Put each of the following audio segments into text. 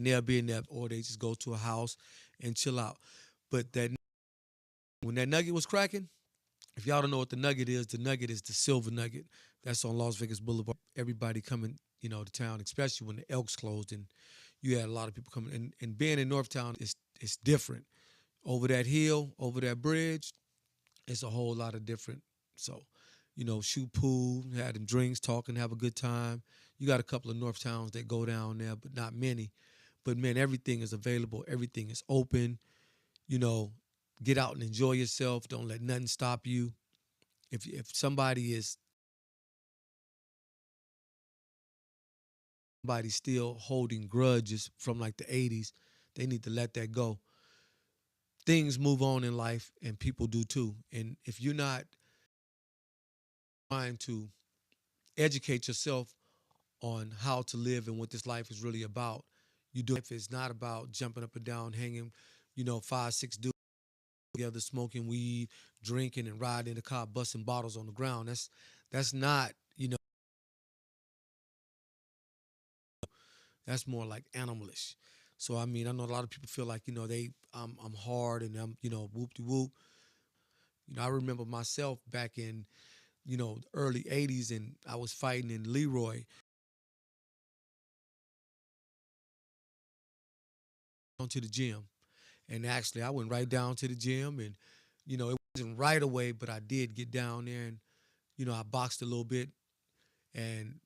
and they'll be in there, or they just go to a house and chill out. But that when that nugget was cracking, if y'all don't know what the nugget is the Silver Nugget. That's on Las Vegas Boulevard. Everybody coming, to town, especially when the Elks closed and you had a lot of people coming. And being in Northtown is it's different. Over that hill, over that bridge, it's a whole lot of different. So, shoot pool, have them drinks, talking, have a good time. You got a couple of North Towns that go down there, but not many. But man, everything is available. Everything is open. You know, get out and enjoy yourself. Don't let nothing stop you. If somebody's still holding grudges from like the 80s, they need to let that go. Things move on in life and people do too. And if you're not trying to educate yourself on how to live and what this life is really about, you do. If it's not about jumping up and down, hanging, five, six dudes together, smoking weed, drinking, and riding in the car, busting bottles on the ground. That's not, that's more like animalish. So I mean, I know a lot of people feel like, I'm hard and I'm, whoop de whoop. I remember myself back in, the early 80s and I was fighting in Leroy onto the gym. And actually I went right down to the gym and, it wasn't right away, but I did get down there and, I boxed a little bit and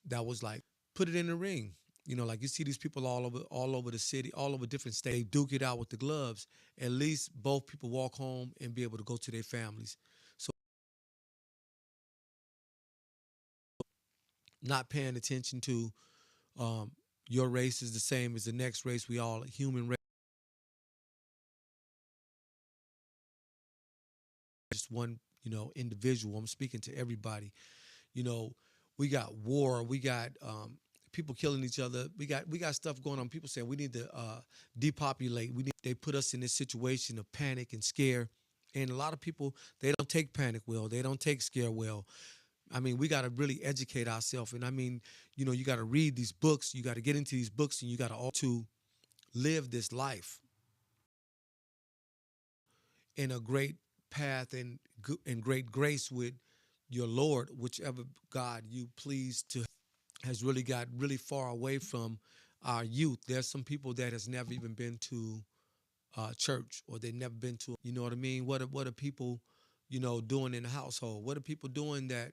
that was like, put it in the ring. Like you see these people all over the city, all over different states. They duke it out with the gloves. At least both people walk home and be able to go to their families. So not paying attention to um, your race is the same as the next race. We all a human race, just one, individual. I'm speaking to everybody. You know, we got war, we got people killing each other. We got stuff going on. People saying we need to depopulate. They put us in this situation of panic and scare. And a lot of people, they don't take panic well. They don't take scare well. I mean, we got to really educate ourselves. And I mean, you got to read these books. You got to get into these books and you got to all to live this life in a great path and great grace with your Lord, whichever God you please to has really got really far away from our youth. There's some people that has never even been to church or they never been to, you know what I mean? What are people, doing in the household? What are people doing that,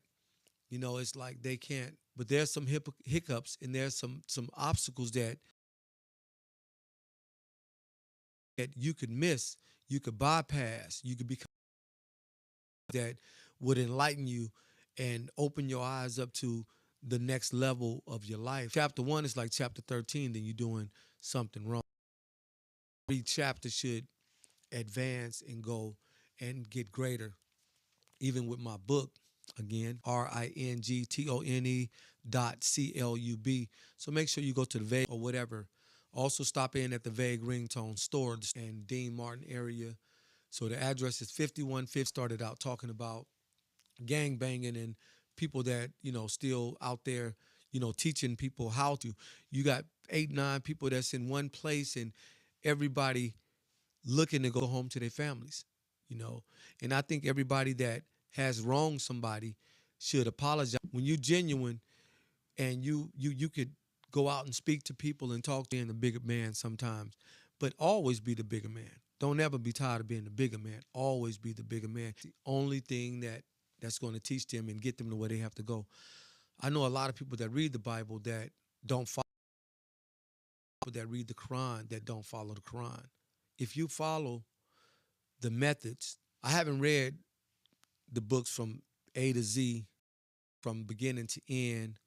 it's like they can't, but there's some hiccups and there's some obstacles that you could miss, you could bypass, you could become that would enlighten you and open your eyes up to the next level of your life. Chapter 1 is like chapter 13, then you're doing something wrong. Every chapter should advance and go and get greater. Even with my book, again, RINGTONE.CLUB. So make sure you go to the Vague or whatever. Also stop in at the Vague Ringtone store in Dean Martin area. So the address is 5150. Started out talking about gang banging and people that, still out there, teaching people how to. You got 8, 9 people that's in one place and everybody looking to go home to their families, you know. And I think everybody that has wronged somebody should apologize. When you're genuine and you could go out and speak to people and talk to being the bigger man sometimes, but always be the bigger man. Don't ever be tired of being the bigger man. Always be the bigger man. The only thing that's going to teach them and get them to where they have to go. I know a lot of people that read the Bible that don't follow, that read the Quran that don't follow the Quran. If you follow the methods, I haven't read the books from A to Z, from beginning to end,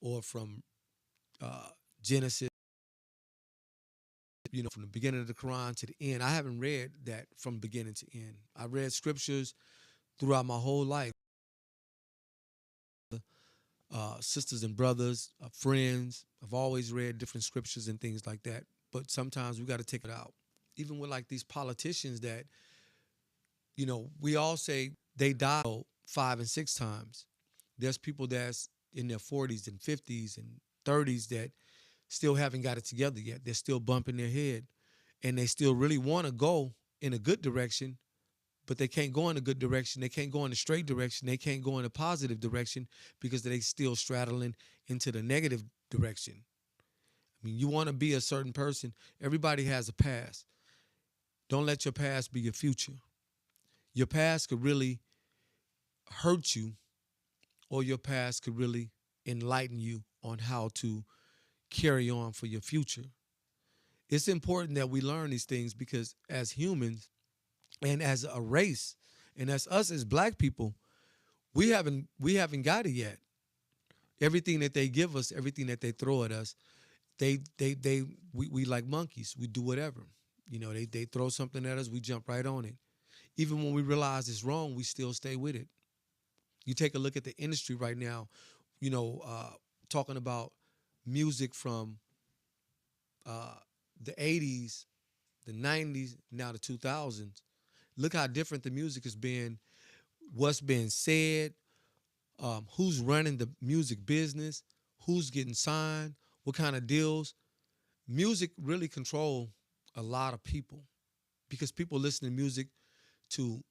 or from Genesis, from the beginning of the Quran to the end. I haven't read that from beginning to end. I read scriptures throughout my whole life. Sisters and brothers, friends. I've always read different scriptures and things like that. But sometimes we got to take it out. Even with like these politicians that, we all say they died 5 and 6 times. There's people that's in their 40s and 50s and 30s that still haven't got it together yet. They're still bumping their head, and they still really want to go in a good direction, but they can't go in a good direction. They can't go in a straight direction. They can't go in a positive direction because they still straddling into the negative direction. I mean, you want to be a certain person. Everybody has a past. Don't let your past be your future. Your past could really hurt you, or your past could really enlighten you on how to carry on for your future. It's important that we learn these things because as humans and as a race and as us as black people, we haven't got it yet. Everything that they give us, everything that they throw at us, we like monkeys. We do whatever. They throw something at us, we jump right on it. Even when we realize it's wrong, we still stay with it. You take a look at the industry right now, you know, uh, talking about music from uh, the 80s, the 90s, now the 2000s. Look how different the music has been, what's being said, who's running the music business, who's getting signed, what kind of deals. Music really control a lot of people because people listen to music to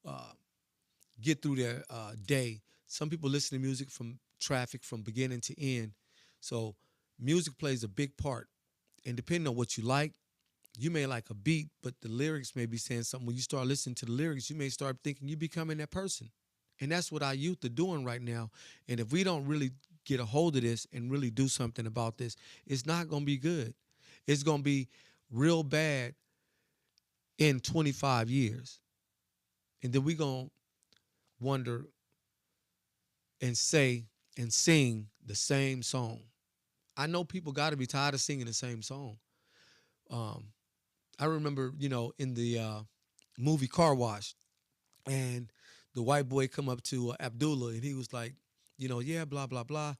get through their day. Some people listen to music from traffic from beginning to end. So music plays a big part. And depending on what you like, you may like a beat, but the lyrics may be saying something. When you start listening to the lyrics, you may start thinking you're becoming that person. And that's what our youth are doing right now. And if we don't really get a hold of this and really do something about this, it's not going to be good. It's going to be real bad in 25 years. And then we're going to wonder and say and sing the same song. I know people got to be tired of singing the same song. Um, I remember, in the movie Car Wash, and the white boy come up to Abdullah, and he was like, yeah, blah blah blah,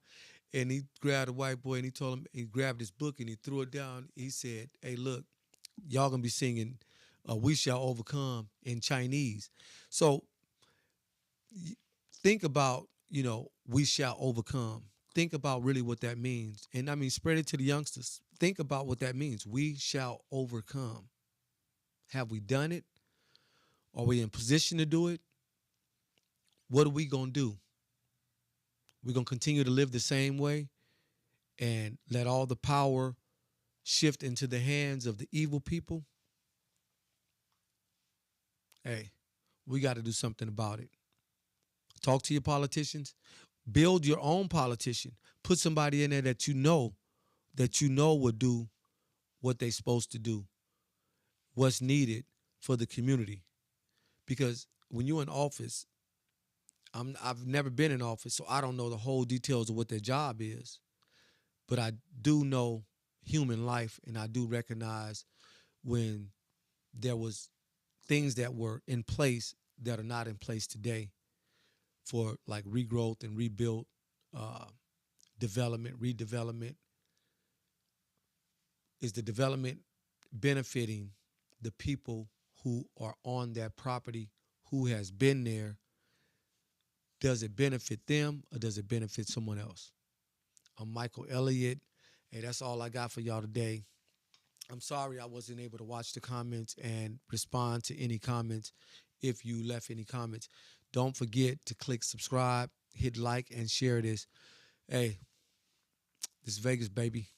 and he grabbed the white boy and he told him, he grabbed his book and he threw it down. He said, "Hey, look, y'all gonna be singing "We Shall Overcome" in Chinese." So think about, "We shall overcome." Think about really what that means, and I mean, spread it to the youngsters. Think about what that means. We shall overcome. Have we done it? Are we in position to do it? What are we gonna do? We're gonna continue to live the same way and let all the power shift into the hands of the evil people? Hey, we got to do something about it. Talk to your politicians. Build your own politician. Put somebody in there that you know will do what they're supposed to do, what's needed for the community. Because when you're in office, I've never been in office, so I don't know the whole details of what their job is. But I do know human life, and I do recognize when there was things that were in place that are not in place today for like regrowth and rebuild, uh, development, redevelopment. Is the development benefiting the people who are on that property, who has been there? Does it benefit them or does it benefit someone else? I'm Michael Elliott. Hey, that's all I got for y'all today. I'm sorry I wasn't able to watch the comments and respond to any comments. If you left any comments, don't forget to click subscribe, hit like, and share this. Hey, this is Vegas, baby.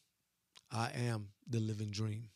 I am the living dream.